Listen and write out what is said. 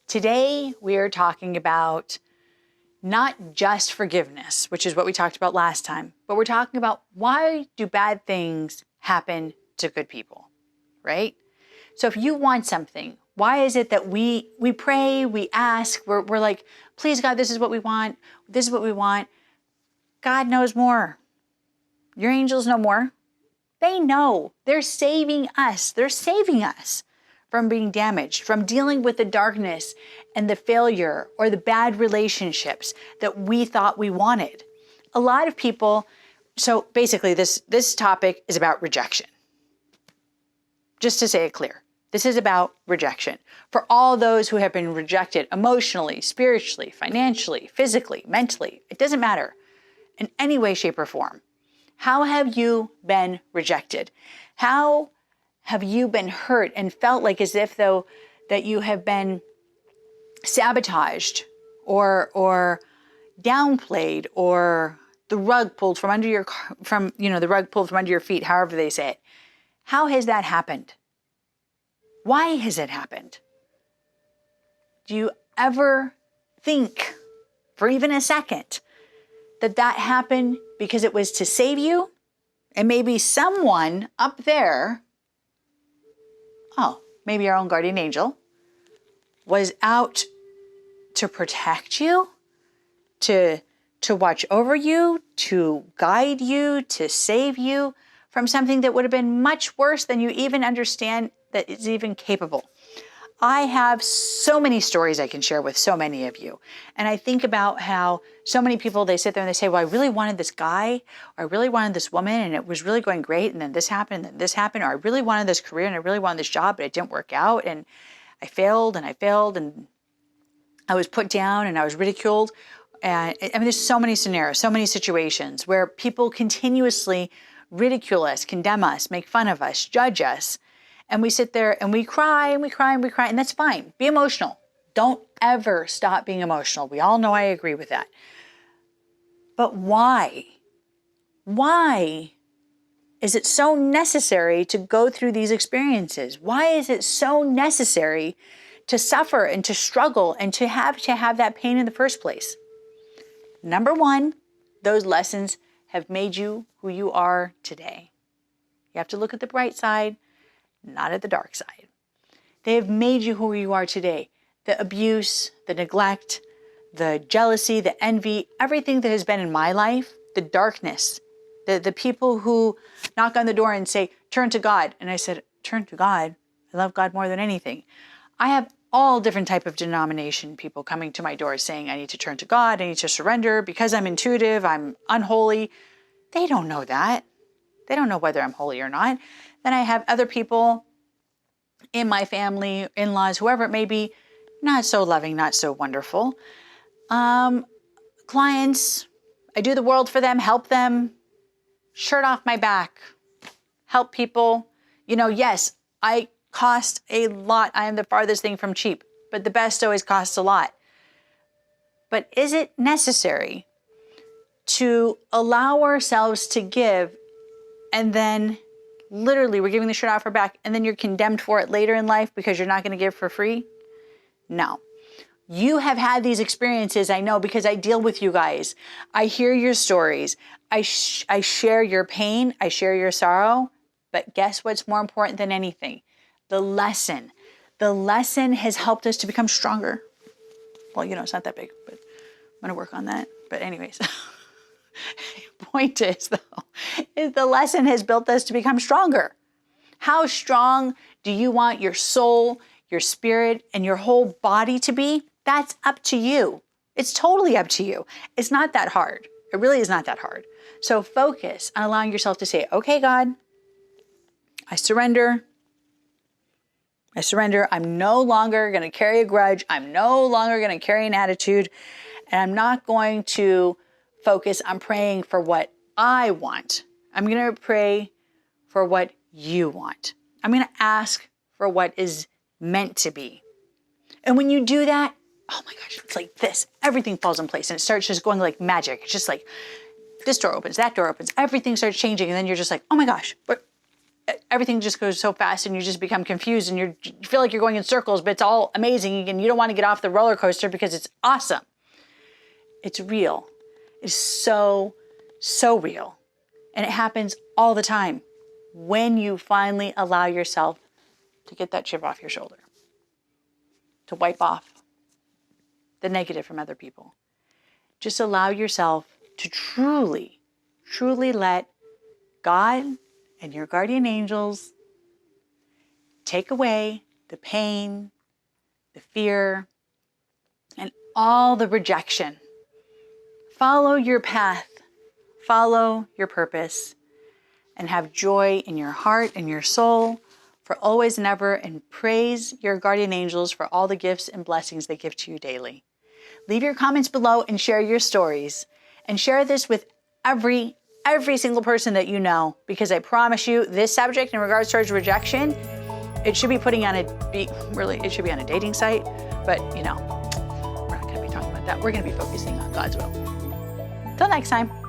Today, we are talking about not just forgiveness, which is what we talked about last time, but we're talking about why do bad things happen to good people, right? So if you want something, why is it that we pray, we ask, we're like, please God, this is what we want. This is what we want. God knows more. Your angels know more. They know. They're saving us. They're saving us from being damaged, from dealing with the darkness and the failure or the bad relationships that we thought we wanted. A lot of people, so basically this topic is about rejection. Just to say it clear, this is about rejection. For all those who have been rejected emotionally, spiritually, financially, physically, mentally, it doesn't matter, in any way, shape, or form. How have you been rejected? How have you been hurt and felt like as if though that you have been sabotaged or downplayed or the rug pulled from under your feet, however they say it. How has that happened? Why has it happened? Do you ever think for even a second that happened because it was to save you? And maybe someone up there, maybe our own guardian angel, was out to protect you, to watch over you, to guide you, to save you from something that would have been much worse than you even understand that is even capable. I have so many stories I can share with so many of you. And I think about how so many people, they sit there and they say, well, I really wanted this guy, or I really wanted this woman, and it was really going great, and then this happened, and then this happened, or I really wanted this career, and I really wanted this job, but it didn't work out, and I failed, and I was put down, and I was ridiculed. And I mean, there's so many scenarios, so many situations where people continuously ridicule us, condemn us, make fun of us, judge us. And we sit there and we cry and we cry and we cry, and that's fine. Be emotional. Don't ever stop being emotional. We all know I agree with that. But why? Why is it so necessary to go through these experiences? Why is it so necessary to suffer and to struggle and to have that pain in the first place? Number one, those lessons have made you who you are today. You have to look at the bright side, not at the dark side. They have made you who you are today. The abuse, the neglect, the jealousy, the envy, everything that has been in my life, the darkness, the people who knock on the door and say, turn to God. And I said, turn to God? I love God more than anything. I have all different type of denomination people coming to my door saying, I need to turn to God, I need to surrender because I'm intuitive, I'm unholy. They don't know that. They don't know whether I'm holy or not. Then I have other people in my family, in-laws, whoever it may be, not so loving, not so wonderful. Clients, I do the world for them, help them, shirt off my back, help people. Yes, I cost a lot. I am the farthest thing from cheap, but the best always costs a lot. But is it necessary to allow ourselves to give and then literally we're giving the shirt off our back and then you're condemned for it later in life because you're not going to give for free? No. You have had these experiences, I know, because I deal with you guys. I hear your stories. I share your pain. I share your sorrow. But guess what's more important than anything? The lesson. The lesson has helped us to become stronger. Well, it's not that big, but I'm going to work on that. But anyways, point is the lesson has built us to become stronger. How strong do you want your soul, your spirit, and your whole body to be? That's up to you. It's totally up to you. It's not that hard. It really is not that hard. So focus on allowing yourself to say, okay, God, I surrender. I surrender. I'm no longer going to carry a grudge. I'm no longer going to carry an attitude. And I'm not going to focus on praying for what I want. I'm going to pray for what you want. I'm going to ask for what is meant to be. And when you do that, oh my gosh, it's like this. Everything falls in place and it starts just going like magic. It's just like this door opens, that door opens, everything starts changing. And then you're just like, oh my gosh, everything just goes so fast and you just become confused and you feel like you're going in circles, but it's all amazing and you don't want to get off the roller coaster because it's awesome. It's real. It's so, so real. And it happens all the time when you finally allow yourself to get that chip off your shoulder, to wipe off the negative from other people. Just allow yourself to truly, truly let God and your guardian angels take away the pain, the fear, and all the rejection. Follow your path, follow your purpose, and have joy in your heart and your soul for always and ever, and praise your guardian angels for all the gifts and blessings they give to you daily. Leave your comments below and share your stories, and share this with every single person that you know, because I promise you this subject in regards towards rejection, it should be it should be on a dating site, but you know, we're not going to be talking about that. We're going to be focusing on God's will. Till next time.